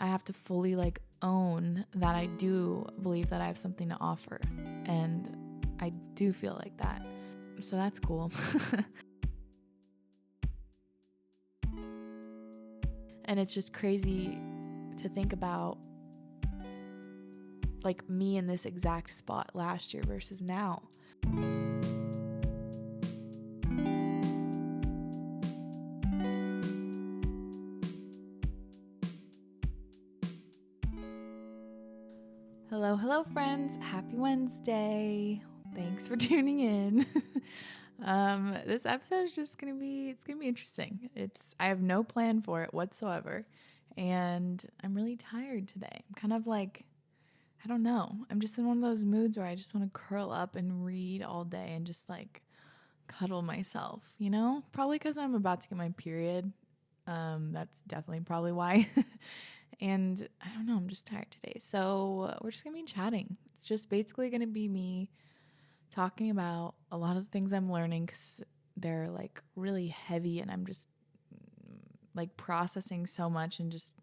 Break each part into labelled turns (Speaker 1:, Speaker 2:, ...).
Speaker 1: I have to fully like own that I do believe that I have something to offer. And I do feel like that. So that's cool. And it's just crazy to think about like me in this exact spot last year versus now. Hello friends. Happy Wednesday. Thanks for tuning in. This episode is just gonna be interesting. I have no plan for it whatsoever. And I'm really tired today. I'm kind of like, I don't know. I'm just in one of those moods where I just want to curl up and read all day and just like cuddle myself, you know? Probably because I'm about to get my period. That's definitely probably why. And I don't know, I'm just tired today. So we're just going to be chatting. It's just basically going to be me talking about a lot of the things I'm learning because they're like really heavy and I'm just like processing so much and just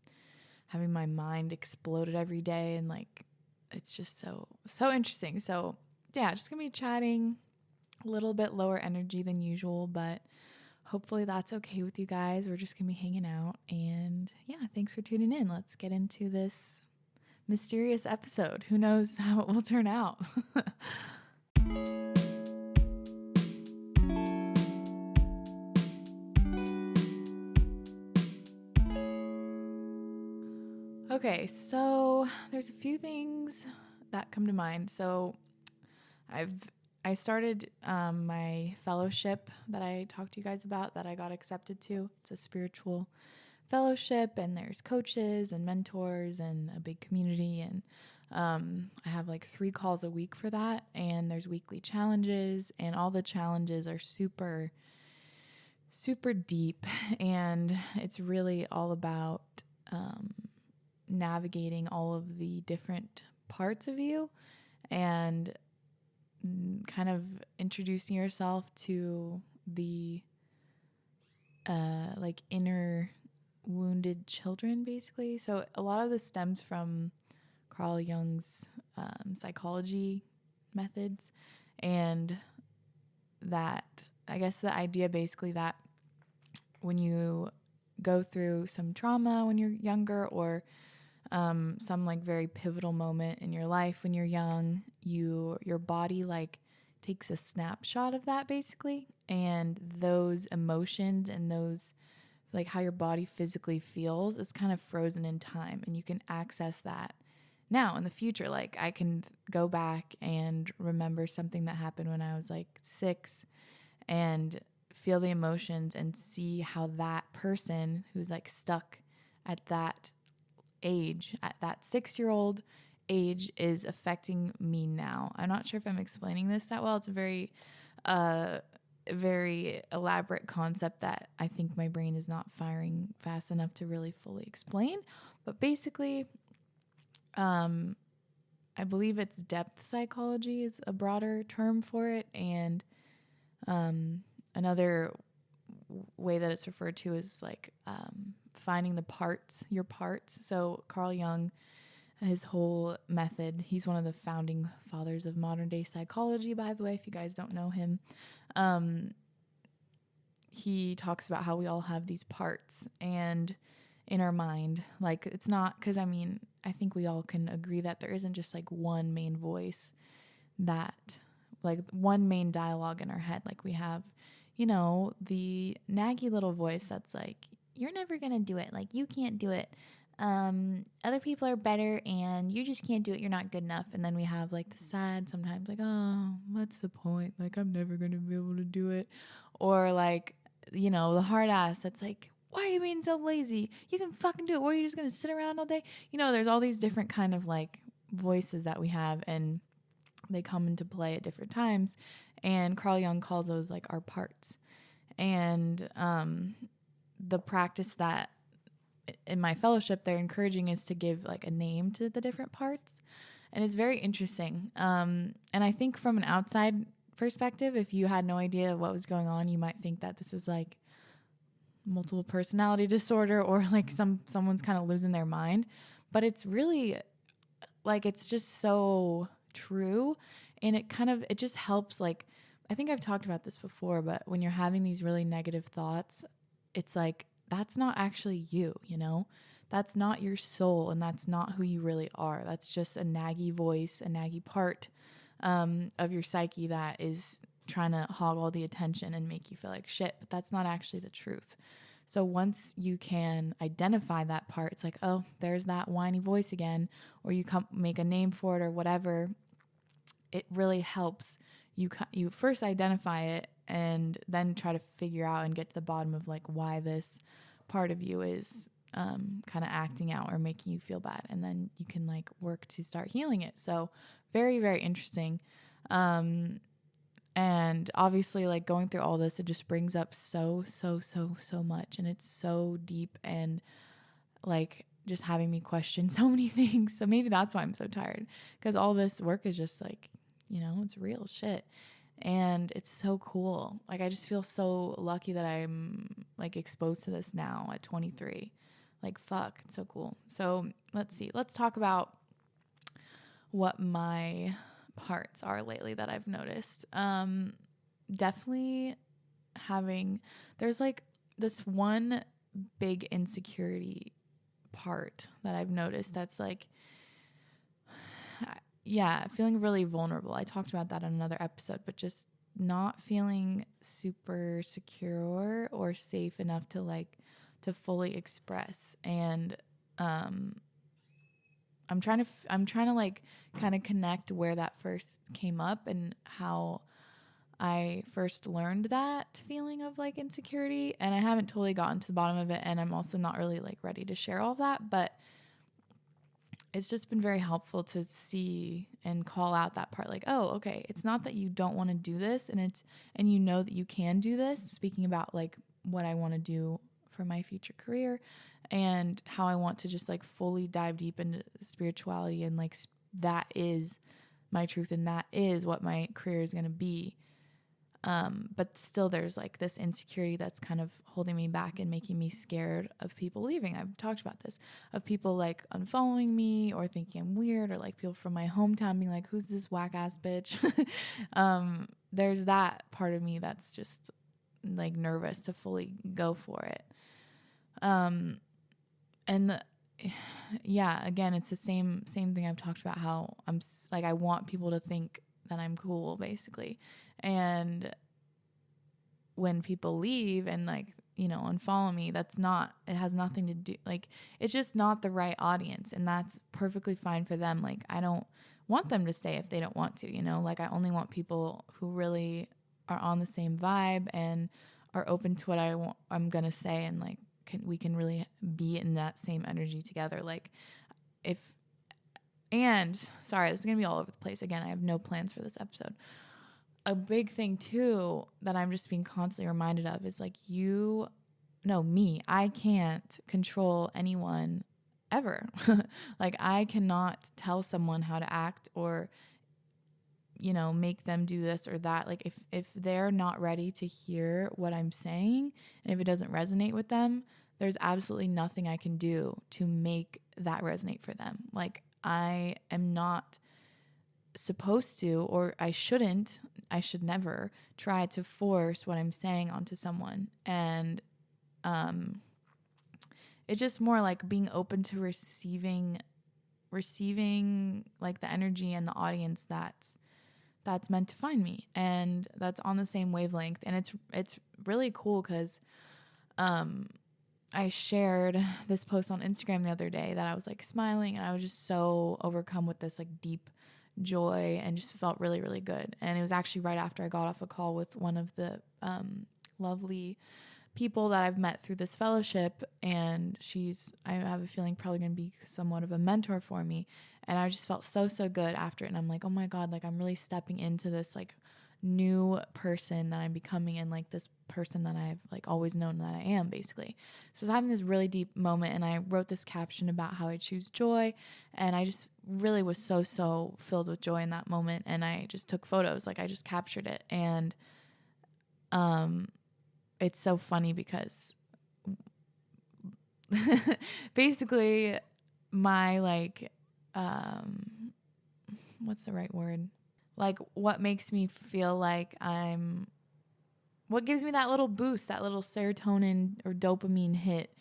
Speaker 1: having my mind exploded every day. And like, it's just so interesting. So yeah, just going to be chatting, a little bit lower energy than usual, but hopefully that's okay with you guys. We're just going to be hanging out. And yeah, thanks for tuning in. Let's get into this mysterious episode. Who knows how it will turn out? Okay, so there's a few things that come to mind. So I started my fellowship that I talked to you guys about that I got accepted to. It's a spiritual fellowship, and there's coaches and mentors and a big community. And I have like 3 calls a week for that, and there's weekly challenges, and all the challenges are super, super deep, and it's really all about navigating all of the different parts of you and kind of introducing yourself to the like inner wounded children, basically. So a lot of this stems from Carl Jung's psychology methods, and that I guess the idea basically that when you go through some trauma when you're younger, or some like very pivotal moment in your life when you're young, your body like takes a snapshot of that basically, and those emotions and those like how your body physically feels is kind of frozen in time, and you can access that now in the future. Like I can go back and remember something that happened when I was like 6 and feel the emotions and see how that person who's like stuck at that age, at that 6-year-old age, is affecting me now. I'm not sure if I'm explaining this that well. It's a very elaborate concept that I think my brain is not firing fast enough to really fully explain. But basically, I believe it's depth psychology is a broader term for it. And another way that it's referred to is like finding your parts. So Carl Jung, his whole method, he's one of the founding fathers of modern day psychology, by the way, if you guys don't know him. He talks about how we all have these parts and in our mind, like it's not, because I mean, I think we all can agree that there isn't just like one main voice, that like one main dialogue in our head. Like we have, you know, the naggy little voice that's like, you're never going to do it. Like, you can't do it. Other people are better and you just can't do it. You're not good enough. And then we have like the sad sometimes, like, oh, what's the point? Like, I'm never going to be able to do it. Or like, you know, the hard ass that's like, why are you being so lazy? You can fucking do it. What, are you just going to sit around all day? You know, there's all these different kind of like voices that we have, and they come into play at different times. And Carl Jung calls those like our parts. And the practice that in my fellowship they're encouraging is to give like a name to the different parts. And it's very interesting. And I think from an outside perspective, if you had no idea what was going on, you might think that this is like multiple personality disorder, or like someone's kind of losing their mind. but it's really like, it's just so true. And it just helps. Like, I think I've talked about this before, but when you're having these really negative thoughts, it's like, that's not actually you, you know? That's not your soul, and that's not who you really are. That's just a naggy voice, a naggy part of your psyche that is trying to hog all the attention and make you feel like shit, but that's not actually the truth. So once you can identify that part, it's like, oh, there's that whiny voice again, or you make a name for it or whatever. It really helps you first identify it and then try to figure out and get to the bottom of like why this part of you is kind of acting out or making you feel bad, and then you can like work to start healing it. So very, very interesting. And obviously, like, going through all this, it just brings up so much, and it's so deep, and like just having me question so many things. So maybe that's why I'm so tired, because all this work is just like, it's real shit. And it's so cool. Like, I just feel so lucky that I'm like exposed to this now at 23. Like, fuck, it's so cool. So let's see. Let's talk about what my parts are lately that I've noticed. Definitely there's like this one big insecurity part that I've noticed that's like, yeah, feeling really vulnerable. I talked about that in another episode, but just not feeling super secure or safe enough to fully express. And I'm trying to like kind of connect where that first came up and how I first learned that feeling of like insecurity. And I haven't totally gotten to the bottom of it, and I'm also not really like ready to share all of that, but it's just been very helpful to see and call out that part. Like, oh, okay, it's not that you don't want to do this, and you know that you can do this, speaking about like what I want to do for my future career and how I want to just like fully dive deep into spirituality, and like that is my truth, and that is what my career is going to be. But still there's like this insecurity that's kind of holding me back and making me scared of people leaving. I've talked about this, of people like unfollowing me or thinking I'm weird, or like people from my hometown being like, who's this whack ass bitch? There's that part of me that's just like nervous to fully go for it. Yeah, again, it's the same thing I've talked about, how I'm like, I want people to think that I'm cool, basically. And when people leave and like, unfollow me, it has nothing to do, like, it's just not the right audience, and that's perfectly fine for them. Like, I don't want them to stay if they don't want to, like, I only want people who really are on the same vibe and are open to what I'm going to say, and like, we can really be in that same energy together. Like, sorry, this is going to be all over the place. Again, I have no plans for this episode. A big thing too that I'm just being constantly reminded of is like, I can't control anyone ever. Like, I cannot tell someone how to act or, make them do this or that. Like, if they're not ready to hear what I'm saying, and if it doesn't resonate with them, there's absolutely nothing I can do to make that resonate for them. Like, I am not supposed to, or I should never try to force what I'm saying onto someone. And it's just more like being open to receiving like the energy and the audience that's meant to find me, and that's on the same wavelength. And it's really cool because I shared this post on Instagram the other day that I was like smiling, and I was just so overcome with this like deep joy, and just felt really, really good. And it was actually right after I got off a call with one of the lovely people that I've met through this fellowship, and I have a feeling, probably going to be somewhat of a mentor for me. And I just felt so good after it. And I'm like, oh my God, like, I'm really stepping into this like new person that I'm becoming, and like this person that I've like always known that I am, basically. So I was having this really deep moment, and I wrote this caption about how I choose joy, and I just really was so filled with joy in that moment. And I just took photos, like I just captured it. And it's so funny because basically my like, what's the right word? Like what makes me feel like what gives me that little boost, that little serotonin or dopamine hit,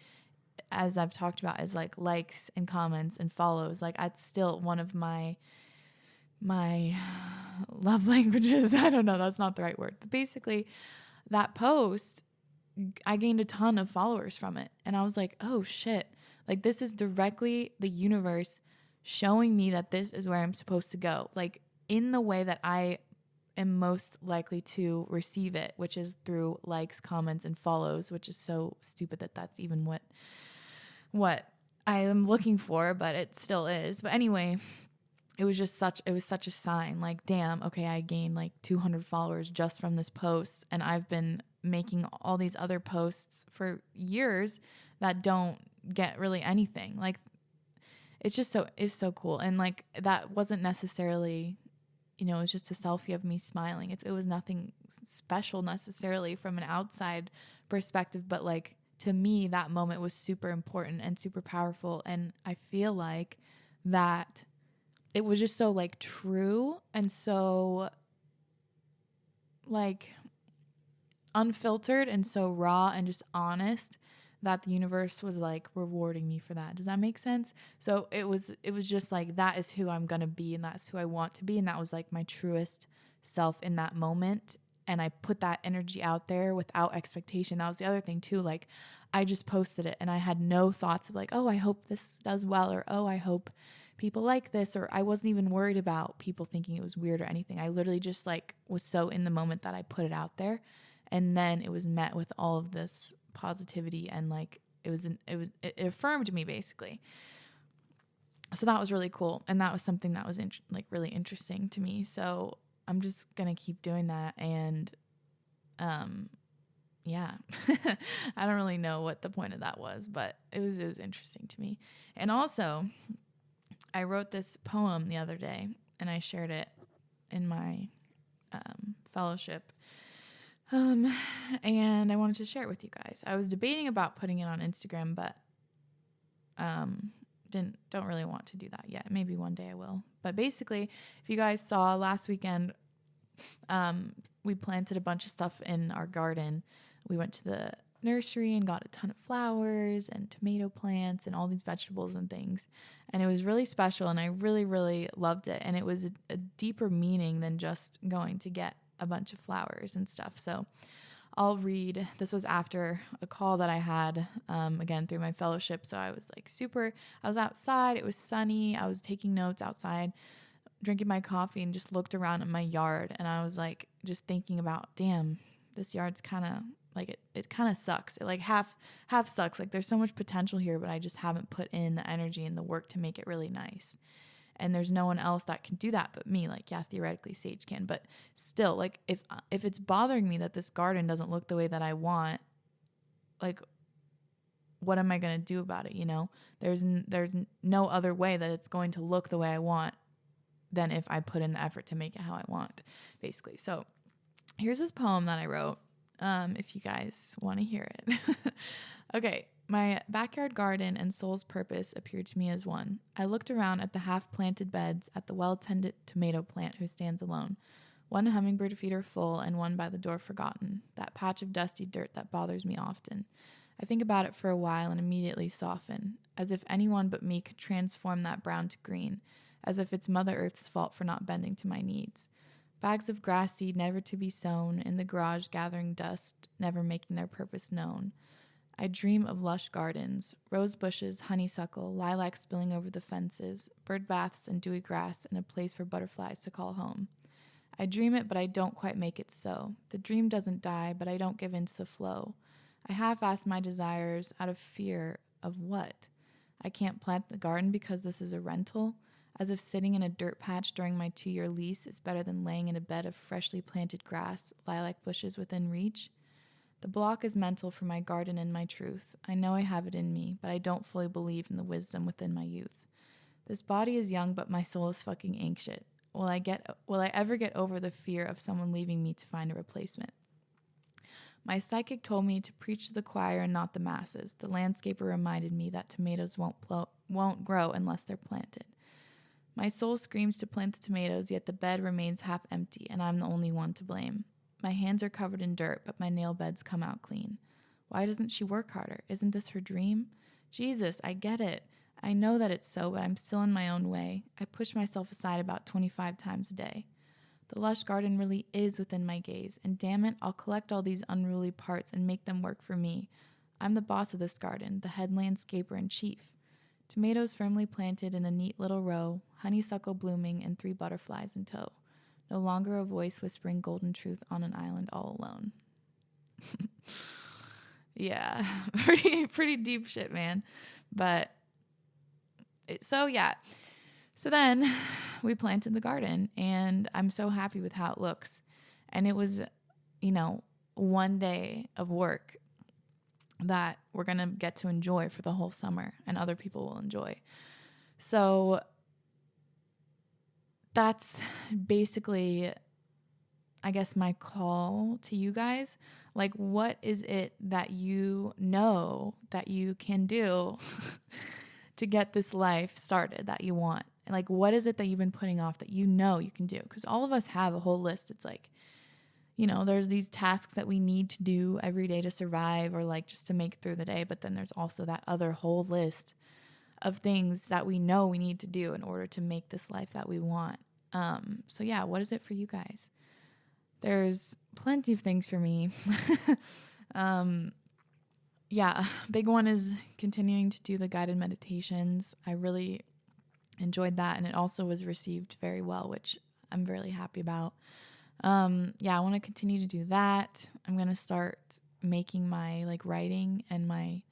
Speaker 1: as I've talked about, is like likes and comments and follows. Like that's still one of my love languages. I don't know, that's not the right word. But basically that post, I gained a ton of followers from it. And I was like, oh shit, like this is directly the universe showing me that this is where I'm supposed to go. Like in the way that I am most likely to receive it, which is through likes, comments, and follows, which is so stupid that that's even what I am looking for, but it still is. But anyway, it was such a sign, like, damn, okay, I gained like 200 followers just from this post, and I've been making all these other posts for years that don't get really anything. Like it's so cool. And like that wasn't necessarily, it was just a selfie of me smiling. It was nothing special necessarily from an outside perspective, but like to me that moment was super important and super powerful. And I feel like that it was just so like true and so like unfiltered and so raw and just honest that the universe was like rewarding me for that. Does that make sense? So it was just like, that is who I'm going to be and that's who I want to be. And that was like my truest self in that moment. And I put that energy out there without expectation. That was the other thing too. Like I just posted it and I had no thoughts of like, oh, I hope this does well, or, oh, I hope people like this, or I wasn't even worried about people thinking it was weird or anything. I literally just like was so in the moment that I put it out there. And then it was met with all of this positivity and like it affirmed me basically. So that was really cool, and that was something that was like really interesting to me. So I'm just gonna keep doing that, and yeah. I don't really know what the point of that was, but it was interesting to me. And also I wrote this poem the other day and I shared it in my fellowship. And I wanted to share it with you guys. I was debating about putting it on Instagram, but don't really want to do that yet. Maybe one day I will. But basically, if you guys saw last weekend, we planted a bunch of stuff in our garden. We went to the nursery and got a ton of flowers and tomato plants and all these vegetables and things. And it was really special, and I really, really loved it. And it was a deeper meaning than just going to get a bunch of flowers and stuff. So I'll read. This was after a call that I had, again, through my fellowship. So I was like I was outside. It was sunny. I was taking notes outside, drinking my coffee, and just looked around at my yard. And I was like, just thinking about, damn, this yard's kind of like, it kind of sucks. It like half sucks. Like there's so much potential here, but I just haven't put in the energy and the work to make it really nice. And there's no one else that can do that but me. Like, yeah, theoretically Sage can, but still, like if it's bothering me that this garden doesn't look the way that I want, like what am I going to do about it? There's no other way that it's going to look the way I want than if I put in the effort to make it how I want, basically. So here's this poem that I wrote, if you guys want to hear it. Okay. My backyard garden and soul's purpose appeared to me as one. I looked around at the half-planted beds, at the well-tended tomato plant who stands alone. One hummingbird feeder full and one by the door forgotten, that patch of dusty dirt that bothers me often. I think about it for a while and immediately soften, as if anyone but me could transform that brown to green, as if it's Mother Earth's fault for not bending to my needs. Bags of grass seed never to be sown, in the garage gathering dust, never making their purpose known. I dream of lush gardens, rose bushes, honeysuckle, lilac spilling over the fences, bird baths and dewy grass, and a place for butterflies to call home. I dream it, but I don't quite make it so. The dream doesn't die, but I don't give in to the flow. I half-ask my desires out of fear of what? I can't plant the garden because this is a rental, as if sitting in a dirt patch during my 2-year lease is better than laying in a bed of freshly planted grass, lilac bushes within reach. The block is mental for my garden and my truth. I know I have it in me, but I don't fully believe in the wisdom within my youth. This body is young, but my soul is fucking ancient. Will I ever get over the fear of someone leaving me to find a replacement? My psychic told me to preach to the choir and not the masses. The landscaper reminded me that tomatoes won't grow unless they're planted. My soul screams to plant the tomatoes, yet the bed remains half empty, and I'm the only one to blame. My hands are covered in dirt, but my nail beds come out clean. Why doesn't she work harder? Isn't this her dream? Jesus, I get it. I know that it's so, but I'm still in my own way. I push myself aside about 25 times a day. The lush garden really is within my gaze, and damn it, I'll collect all these unruly parts and make them work for me. I'm the boss of this garden, the head landscaper in chief. Tomatoes firmly planted in a neat little row, honeysuckle blooming, and 3 butterflies in tow. No longer a voice whispering golden truth on an island all alone. Yeah, pretty deep shit, man. But so then we planted the garden, and I'm so happy with how it looks. And it was, one day of work that we're going to get to enjoy for the whole summer, and other people will enjoy. So that's basically, I guess, my call to you guys. Like, what is it that you know that you can do to get this life started that you want? Like, what is it that you've been putting off that you know you can do? Because all of us have a whole list. It's like, there's these tasks that we need to do every day to survive, or like just to make it through the day. But then there's also that other whole list of things that we know we need to do in order to make this life that we want. So yeah, what is it for you guys? There's plenty of things for me. Big one is continuing to do the guided meditations. I really enjoyed that, and it also was received very well, which I'm really happy about. I want to continue to do that. I'm going to start making my writing and my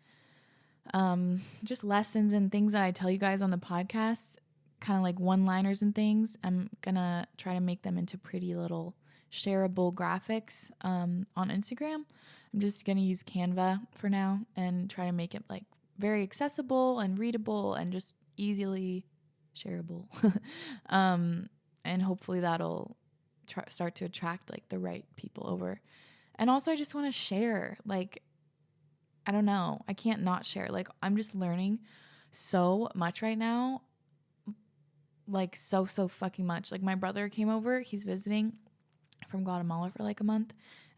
Speaker 1: just lessons and things that I tell you guys on the podcast, kind of like one-liners and things. I'm going to try to make them into pretty little shareable graphics on Instagram. I'm just going to use Canva for now and try to make it very accessible and readable and just easily shareable. And hopefully that'll start to attract the right people over. And also I just want to share, I don't know, I can't not share. I'm just learning so much right now, so fucking much. My brother came over, he's visiting from Guatemala for a month,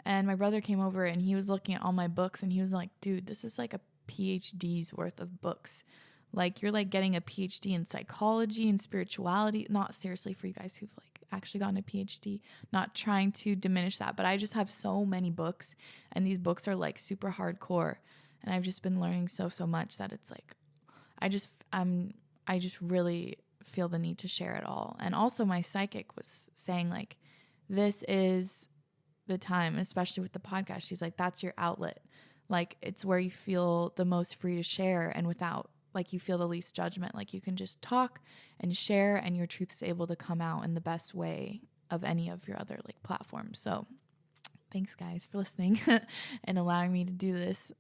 Speaker 1: and my brother came over and he was looking at all my books, and he was like, dude, this is a PhD's worth of books. You're getting a PhD in psychology and spirituality. Not seriously, for you guys who've actually gotten a PhD, not trying to diminish that, but I just have so many books, and these books are super hardcore, and I've just been learning so much that it's I just really feel the need to share it all. And also my psychic was saying this is the time, especially with the podcast. She's like, that's your outlet. It's where you feel the most free to share, and without you feel the least judgment. You can just talk and share, and your truth is able to come out in the best way of any of your other platforms. So thanks guys for listening and allowing me to do this.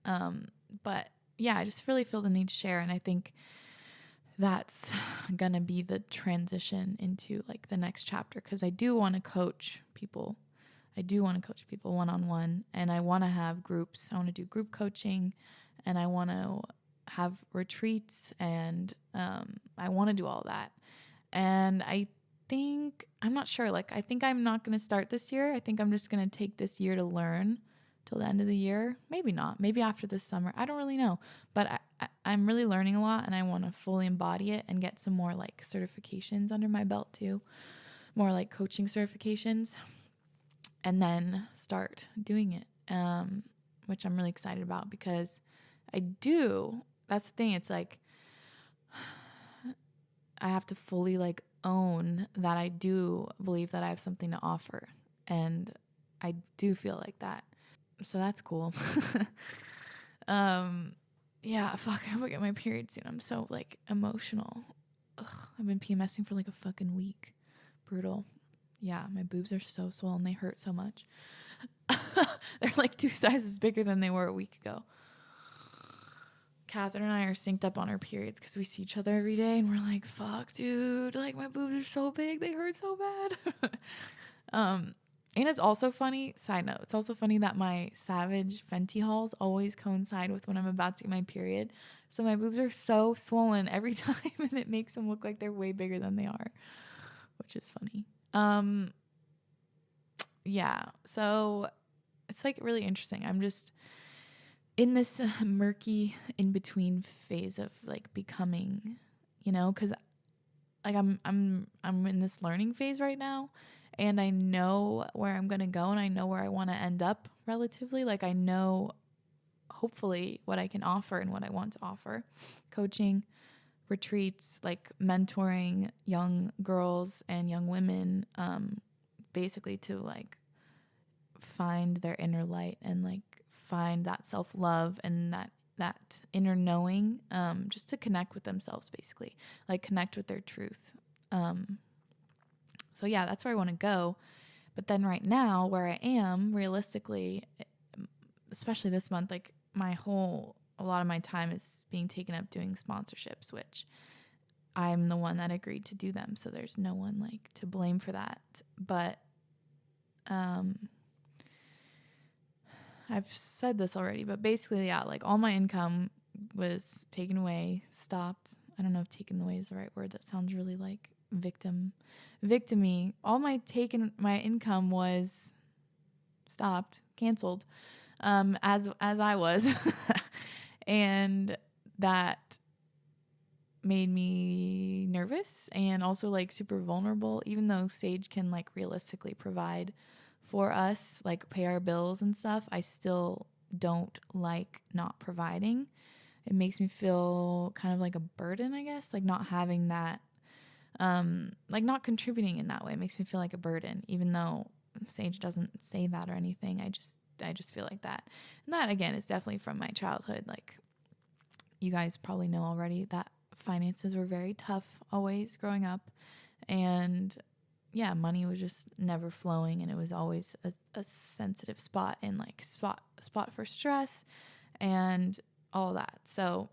Speaker 1: But yeah, I just really feel the need to share. And I think that's going to be the transition into the next chapter. 'Cause I do want to coach people. I do want to coach people one-on-one, and I want to have groups. I want to do group coaching, and I want to have retreats, and I want to do all that. And I'm not sure, I think I'm not going to start this year. I think I'm just going to take this year to learn till the end of the year. Maybe not, maybe after this summer, I don't really know, but I'm really learning a lot, and I want to fully embody it and get some more certifications under my belt too, more coaching certifications, and then start doing it, which I'm really excited about, because that's the thing. It's I have to fully own that I do believe that I have something to offer, and I do feel like that. So that's cool. Yeah, fuck, I hope I get my period soon. I'm so emotional. Ugh, I've been PMSing for a fucking week. Brutal. Yeah, my boobs are so swollen. They hurt so much. They're 2 sizes bigger than they were a week ago. Catherine and I are synced up on our periods because we see each other every day, and we're fuck, dude, my boobs are so big, they hurt so bad. And it's also funny, side note, it's also funny that my Savage Fenty hauls always coincide with when I'm about to get my period. So my boobs are so swollen every time, and it makes them look like they're way bigger than they are, which is funny. Yeah, so it's like really interesting. I'm just in this murky in between phase of like becoming, because like I'm in this learning phase right now, and I know where I'm going to go, and I know where I want to end up relatively. Like I know hopefully what I can offer and what I want to offer. Coaching, retreats, like mentoring young girls and young women, basically to like find their inner light and like find that self-love and that inner knowing, just to connect with themselves, basically, like connect with their truth. So yeah, that's where I want to go. But then right now, where I am realistically, especially this month, like a lot of my time is being taken up doing sponsorships, which I'm the one that agreed to do them. So there's no one like to blame for that. But I've said this already, but basically, yeah, like all my income was taken away, stopped. I don't know if taken away is the right word. That sounds really like victim-y. All my income was stopped, canceled, as I was, and that made me nervous and also like super vulnerable. Even though Sage can like realistically provide for us, like pay our bills and stuff, I still don't like not providing. It makes me feel kind of like a burden, I guess, like not having that, like not contributing in that way. It makes me feel like a burden, even though Sage doesn't say that or anything. I just feel like that. And that again is definitely from my childhood. Like you guys probably know already that finances were very tough always growing up. And yeah, money was just never flowing, and it was always a sensitive spot and like spot for stress and all that. So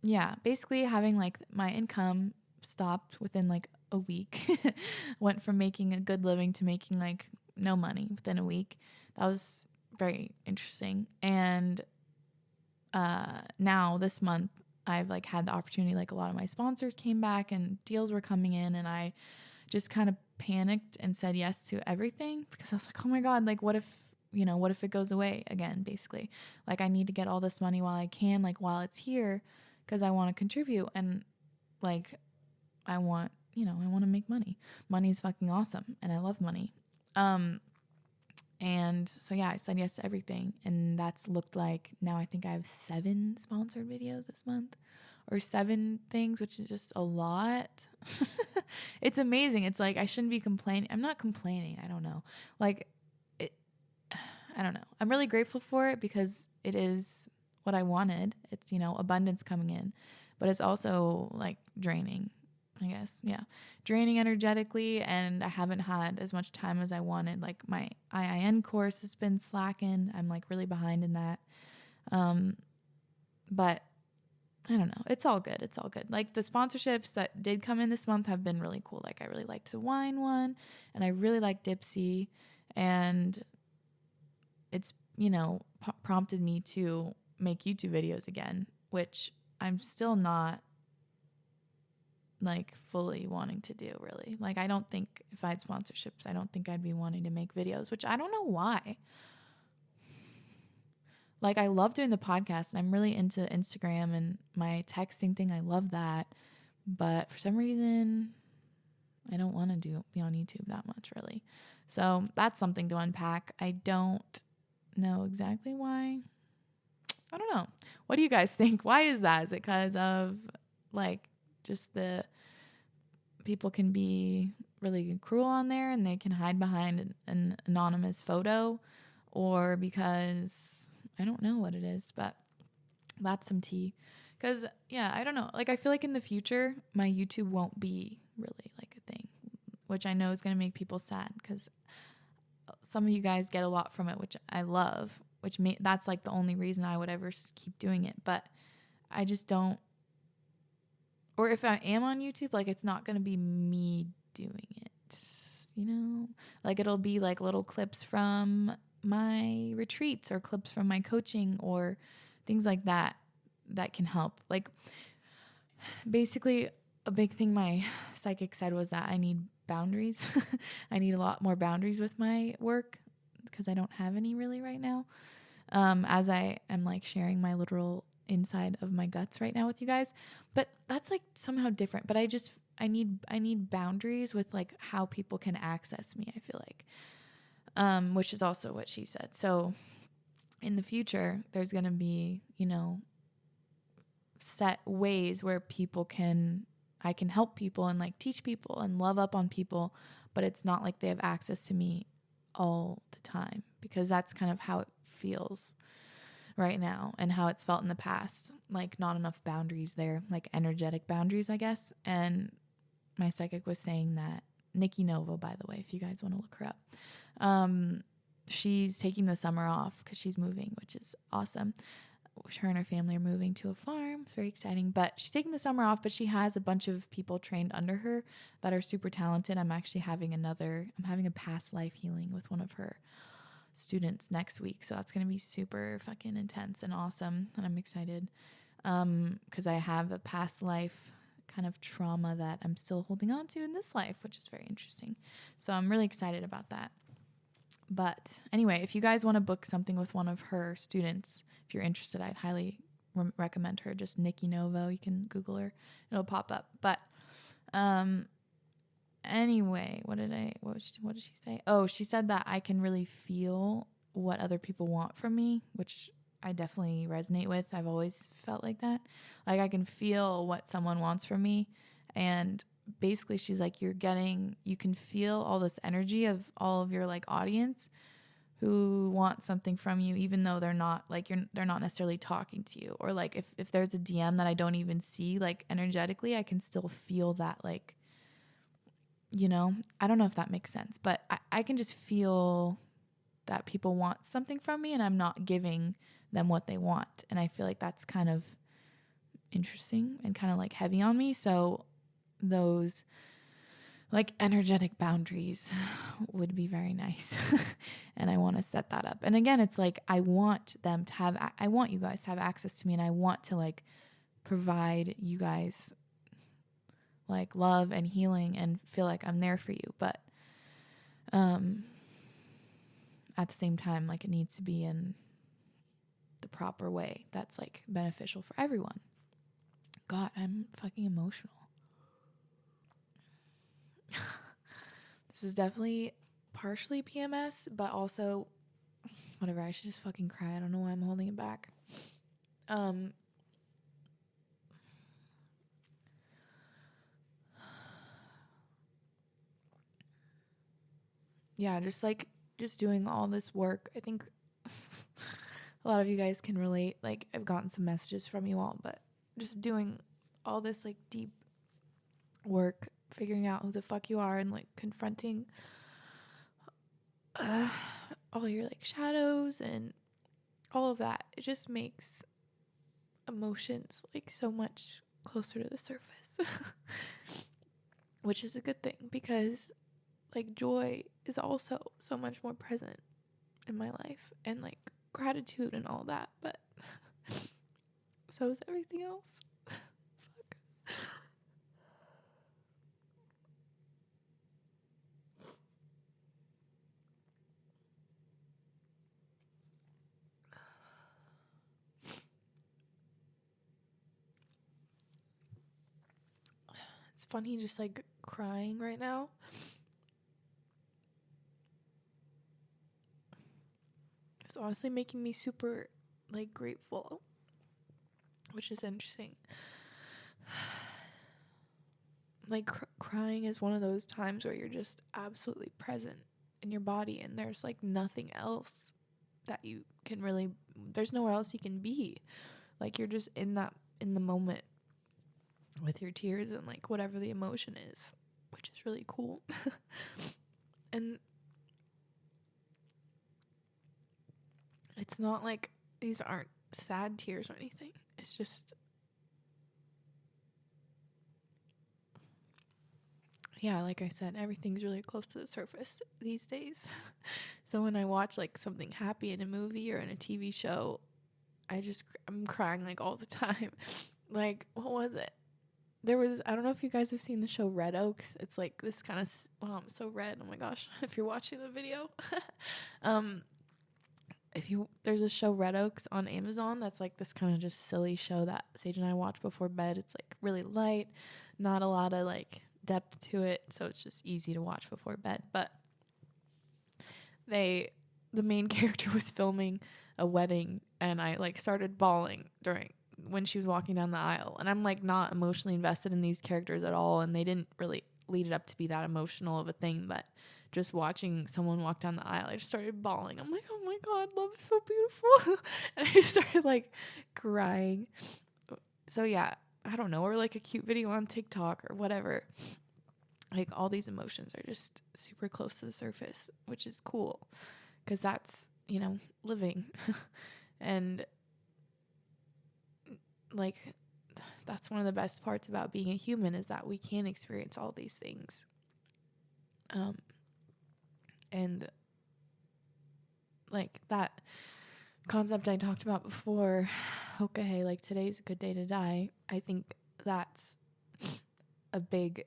Speaker 1: yeah, basically having like my income stopped within like a week, went from making a good living to making like no money within a week. That was very interesting. And now this month I've like had the opportunity, like a lot of my sponsors came back and deals were coming in, and I just kind of panicked and said yes to everything because I was like, oh my God, like what if it goes away again, basically. Like I need to get all this money while I can, like while it's here, because I want to contribute, and like I want to make money. Money is fucking awesome, and I love money. And so, yeah, I said yes to everything. And that's looked like now I think I have 7 sponsored videos this month, or 7 things, which is just a lot. It's amazing. It's like I shouldn't be complaining. I'm not complaining. I don't know. Like, I don't know. I'm really grateful for it because it is what I wanted. It's, abundance coming in. But it's also like draining, I guess. Yeah. Draining energetically, and I haven't had as much time as I wanted. Like my IIN course has been slacking. I'm like really behind in that. But I don't know. It's all good. It's all good. Like the sponsorships that did come in this month have been really cool. Like I really liked the wine one, and I really liked Dipsy, and it's, prompted me to make YouTube videos again, which I'm still not like fully wanting to do, really. Like I don't think if I had sponsorships, I don't think I'd be wanting to make videos, which I don't know why. Like I love doing the podcast, and I'm really into Instagram and my texting thing. I love that. But for some reason, I don't want to be on YouTube that much, really. So that's something to unpack. I don't know exactly why. I don't know. What do you guys think? Why is that? Is it because of like just the people can be really cruel on there and they can hide behind an anonymous photo, or because I don't know what it is, but that's some tea. Because yeah, I don't know. Like I feel like in the future, my YouTube won't be really like a thing, which I know is going to make people sad because some of you guys get a lot from it, which I love, that's like the only reason I would ever keep doing it. But I just don't, or if I am on YouTube, like it's not going to be me doing it. Like it'll be like little clips from my retreats or clips from my coaching or things like that can help. Like basically a big thing my psychic said was that I need boundaries. I need a lot more boundaries with my work because I don't have any really right now. As I am like sharing my literal inside of my guts right now with you guys, but that's like somehow different. But I need boundaries with like how people can access me, I feel like, which is also what she said. So in the future, there's going to be, set ways where I can help people and like teach people and love up on people, but it's not like they have access to me all the time, because that's kind of how it feels right now and how it's felt in the past. Like not enough boundaries there, like energetic boundaries, I guess. And my psychic was saying that Nikki Novo, by the way, if you guys want to look her up, she's taking the summer off because she's moving, which is awesome. Her and her family are moving to a farm. It's very exciting, but she's taking the summer off, but she has a bunch of people trained under her that are super talented. I'm having a past life healing with one of her students next week. So that's going to be super fucking intense and awesome. And I'm excited, because I have a past life kind of trauma that I'm still holding on to in this life, which is very interesting. So I'm really excited about that. But anyway, if you guys want to book something with one of her students, if you're interested, I'd highly recommend her. Just Nikki Novo. You can Google her. It'll pop up. But anyway, what did she say? Oh, she said that I can really feel what other people want from me, which I definitely resonate with. I've always felt like that. Like I can feel what someone wants from me. And basically she's like, you can feel all this energy of all of your like audience who want something from you, even though they're not necessarily talking to you. Or like if there's a DM that I don't even see, like energetically, I can still feel that, like, I don't know if that makes sense, but I can just feel that people want something from me and I'm not giving them what they want. And I feel like that's kind of interesting and kind of like heavy on me. So those like energetic boundaries would be very nice. And I want to set that up. And again, it's like, I want you guys to have access to me, and I want to like provide you guys like love and healing and feel like I'm there for you. But, at the same time, like it needs to be in the proper way that's like beneficial for everyone. God, I'm fucking emotional. This is definitely partially PMS, but also whatever. I should just fucking cry. I don't know why I'm holding it back. Yeah, just doing all this work. I think a lot of you guys can relate. Like I've gotten some messages from you all, but just doing all this like deep work, figuring out who the fuck you are and like confronting all your like shadows and all of that. It just makes emotions like so much closer to the surface, which is a good thing, because like joy is also so much more present in my life, and like gratitude and all that, but so is everything else. Fuck. It's funny just like crying right now. It's honestly making me super like grateful, which is interesting. Like crying is one of those times where you're just absolutely present in your body, and there's like nothing else that you can really, there's nowhere else you can be. Like you're just in the moment with your tears and like whatever the emotion is, which is really cool. And it's not like these aren't sad tears or anything. It's just, yeah, like I said, everything's really close to the surface these days. So when I watch like something happy in a movie or in a TV show, I'm crying like all the time. Like, what was it? I don't know if you guys have seen the show Red Oaks. It's like this kind of, I'm so red. Oh my gosh. If you're watching the video, um, there's a show Red Oaks on Amazon. That's like this kind of just silly show that Sage and I watch before bed. It's like really light, not a lot of like depth to it. So it's just easy to watch before bed. But the main character was filming a wedding, and I like started bawling when she was walking down the aisle, and I'm like not emotionally invested in these characters at all, and they didn't really lead it up to be that emotional of a thing, but just watching someone walk down the aisle, I just started bawling. I'm like, oh my god, love is so beautiful. And I just started like crying. So yeah, I don't know, or like a cute video on TikTok or whatever. Like all these emotions are just super close to the surface, which is cool because that's, living. And like that's one of the best parts about being a human, is that we can experience all these things. And like that concept I talked about before, okay, like today's a good day to die. I think that's a big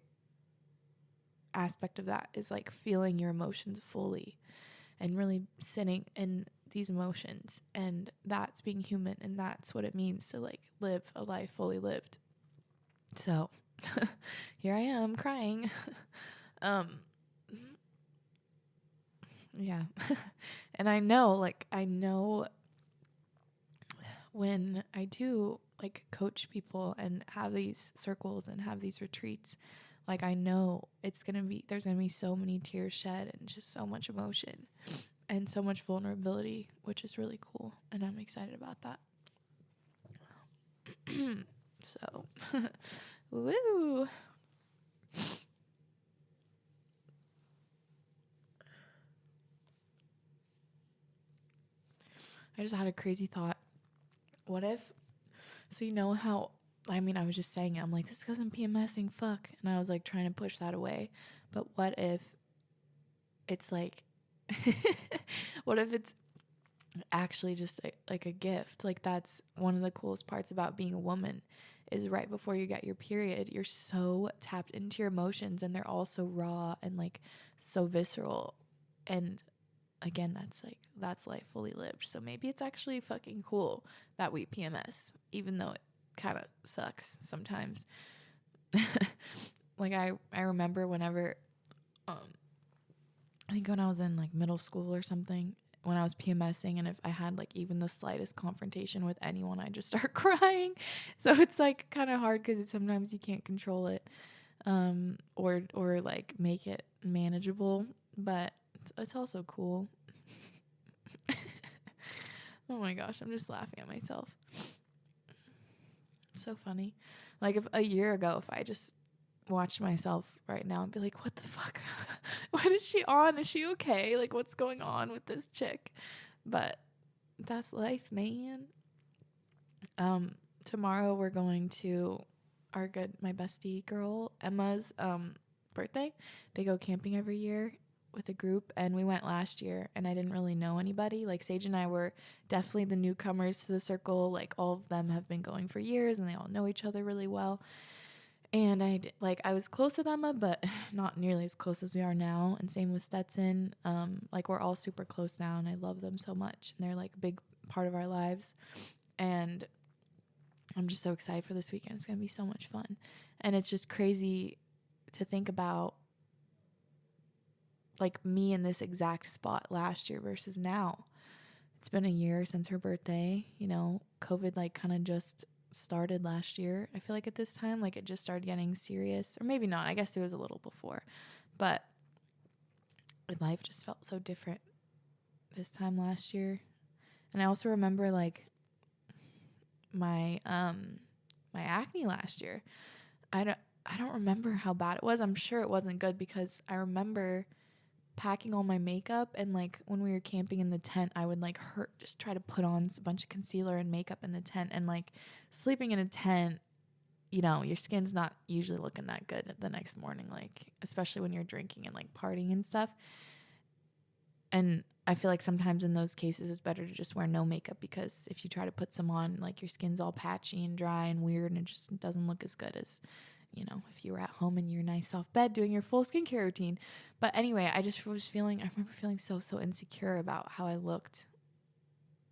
Speaker 1: aspect of that, is like feeling your emotions fully and really sitting in these emotions, and that's being human, and that's what it means to like live a life fully lived. So here I am crying. Yeah. And I know when I do like coach people and have these circles and have these retreats, like I know there's going to be so many tears shed and just so much emotion and so much vulnerability, which is really cool. And I'm excited about that. So, woo. I just had a crazy thought. What if, so you know how, I was just saying it. I'm like, this isn't PMSing, fuck. And I was like trying to push that away. But what if it's like, what if it's actually just like a gift? Like that's one of the coolest parts about being a woman, is right before you get your period, you're so tapped into your emotions, and they're all so raw and like so visceral. And again, that's life fully lived. So maybe it's actually fucking cool that we PMS, even though it kind of sucks sometimes. Like I remember whenever I think when I was in like middle school or something, when I was PMSing, and if I had like even the slightest confrontation with anyone, I just start crying. So it's like kind of hard because sometimes you can't control it, or like make it manageable, but it's also cool. Oh my gosh, I'm just laughing at myself. So funny. Like if a year ago, if I just watched myself right now and be like, what the fuck? What is she on? Is she okay? Like what's going on with this chick? But that's life, man. Tomorrow we're going to my bestie girl Emma's birthday. They go camping every year with a group, and we went last year, and I didn't really know anybody. Like Sage and I were definitely the newcomers to the circle. Like all of them have been going for years, and they all know each other really well. And I was close with Emma, but not nearly as close as we are now. And same with Stetson. Like we're all super close now, and I love them so much, and they're like a big part of our lives. And I'm just so excited for this weekend. It's gonna be so much fun, and it's just crazy to think about like me in this exact spot last year versus now. It's been a year since her birthday. COVID like kind of just started last year. I feel like at this time, like it just started getting serious, or maybe not. I guess it was a little before, but life just felt so different this time last year. And I also remember like my acne last year. I don't remember how bad it was. I'm sure it wasn't good, because I remember packing all my makeup, and like when we were camping in the tent, I would like just try to put on a bunch of concealer and makeup in the tent, and like sleeping in a tent your skin's not usually looking that good the next morning, like, especially when you're drinking and like partying and stuff. And I feel like sometimes in those cases it's better to just wear no makeup, because if you try to put some on, like, your skin's all patchy and dry and weird, and it just doesn't look as good as, if you were at home in your nice soft bed doing your full skincare routine. But anyway, I remember feeling so insecure about how I looked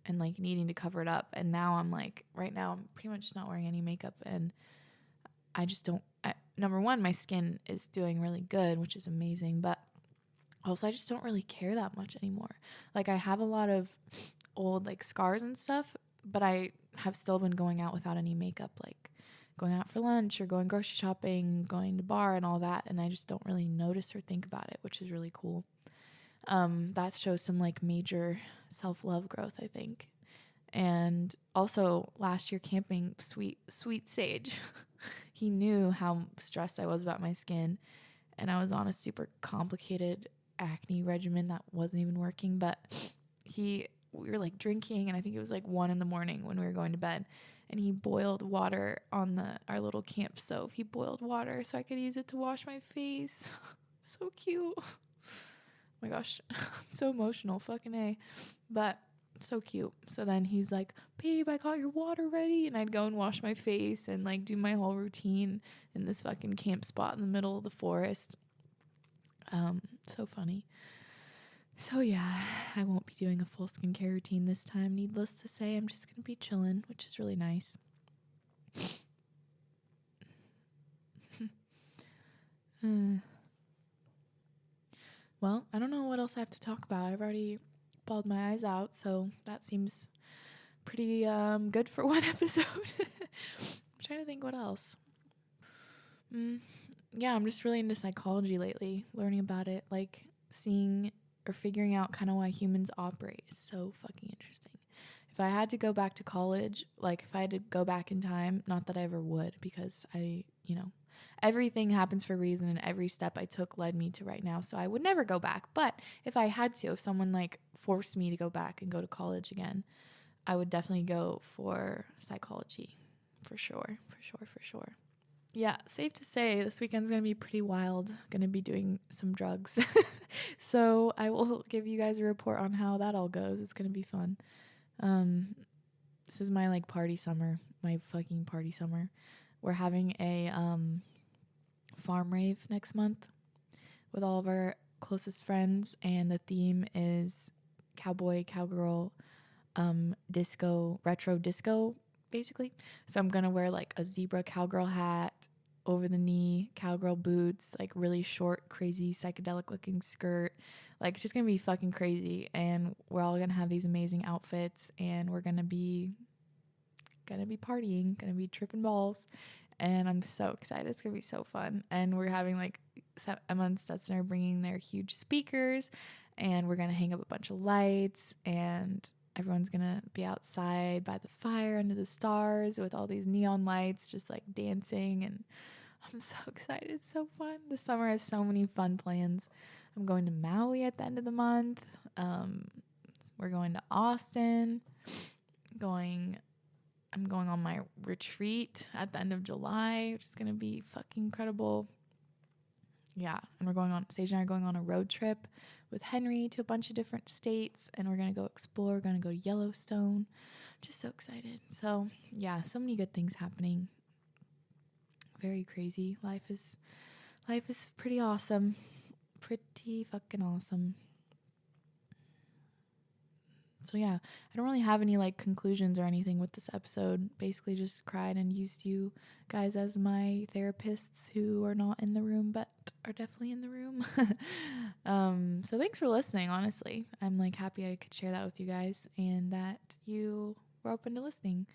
Speaker 1: and like needing to cover it up. And now right now I'm pretty much not wearing any makeup, and I just don't, number one, my skin is doing really good, which is amazing, but also I just don't really care that much anymore. Like, I have a lot of old like scars and stuff, but I have still been going out without any makeup, like going out for lunch or going grocery shopping, going to bar and all that, and I just don't really notice or think about it, which is really cool. That shows some like major self-love growth, I think. And also last year camping, sweet Sage, he knew how stressed I was about my skin, and I was on a super complicated acne regimen that wasn't even working, but we were like drinking, and I think it was like 1 a.m. when we were going to bed, and he boiled water on our little camp stove. He boiled water so I could use it to wash my face. So cute. Oh my gosh, I'm so emotional, fucking A. But so cute. So then he's like, babe, I got your water ready. And I'd go and wash my face and like do my whole routine in this fucking camp spot in the middle of the forest. So funny. So yeah, I won't be doing a full skincare routine this time. Needless to say, I'm just going to be chilling, which is really nice. Well, I don't know what else I have to talk about. I've already bawled my eyes out, so that seems pretty good for one episode. I'm trying to think what else. Yeah, I'm just really into psychology lately, learning about it, like seeing or figuring out kind of why humans operate is so fucking interesting. If I had to go back to college, like if I had to go back in time, not that I ever would, because everything happens for a reason, and every step I took led me to right now, so I would never go back. But if I had to, if someone like forced me to go back and go to college again, I would definitely go for psychology, for sure. Yeah, safe to say this weekend's going to be pretty wild. Going to be doing some drugs. So I will give you guys a report on how that all goes. It's going to be fun. This is my like party summer, my fucking party summer. We're having a farm rave next month with all of our closest friends, and the theme is cowboy, cowgirl, disco, retro disco, basically. So I'm gonna wear like a zebra cowgirl hat, over the knee cowgirl boots, like really short, crazy psychedelic looking skirt. Like, it's just gonna be fucking crazy, and we're all gonna have these amazing outfits, and we're gonna be partying, gonna be tripping balls, and I'm so excited. It's gonna be so fun. And we're having like Emma and Stetson are bringing their huge speakers, and we're gonna hang up a bunch of lights, and everyone's gonna be outside by the fire under the stars with all these neon lights, just like dancing. And I'm so excited. It's so fun. The summer has so many fun plans. I'm going to Maui at the end of the month. We're going to Austin. I'm going on my retreat at the end of July, which is going to be fucking incredible. Yeah, and Sage and I are going on a road trip with Henry to a bunch of different states, and we're going to go explore. We're going to go to Yellowstone. Just so excited. So, yeah, so many good things happening. Very crazy. Life is pretty awesome. Pretty fucking awesome. So yeah, I don't really have any like conclusions or anything with this episode. Basically just cried and used you guys as my therapists who are not in the room but are definitely in the room. So thanks for listening, honestly. I'm like happy I could share that with you guys and that you were open to listening.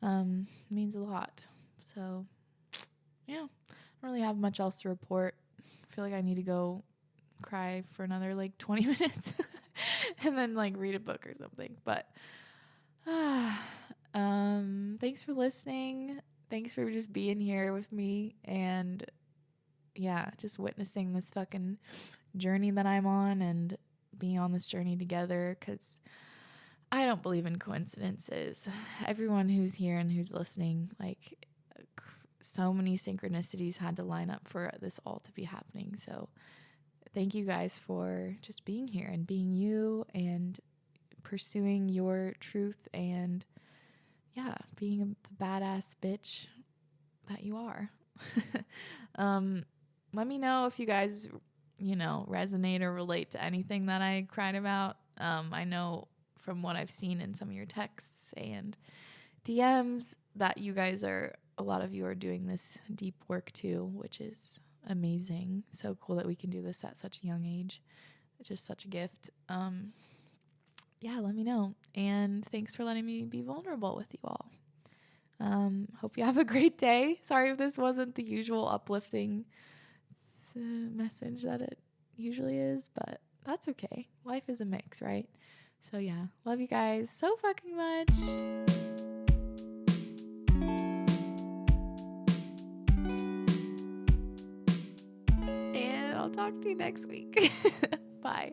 Speaker 1: It means a lot. So yeah, I don't really have much else to report. I feel like I need to go cry for another like 20 minutes and then like read a book or something. But thanks for listening. Thanks for just being here with me and yeah, just witnessing this fucking journey that I'm on and being on this journey together, because I don't believe in coincidences. Everyone who's here and who's listening, like, so many synchronicities had to line up for this all to be happening. So thank you guys for just being here and being you and pursuing your truth and being the badass bitch that you are. Let me know if you guys, resonate or relate to anything that I cried about. I know from what I've seen in some of your texts and DMs that a lot of you are doing this deep work too, which is amazing. So cool that we can do this at such a young age. It's just such a gift. Let me know. And thanks for letting me be vulnerable with you all. Hope you have a great day. Sorry if this wasn't the usual uplifting message that it usually is, but that's okay. Life is a mix, right? So love you guys so fucking much. And I'll talk to you next week. Bye.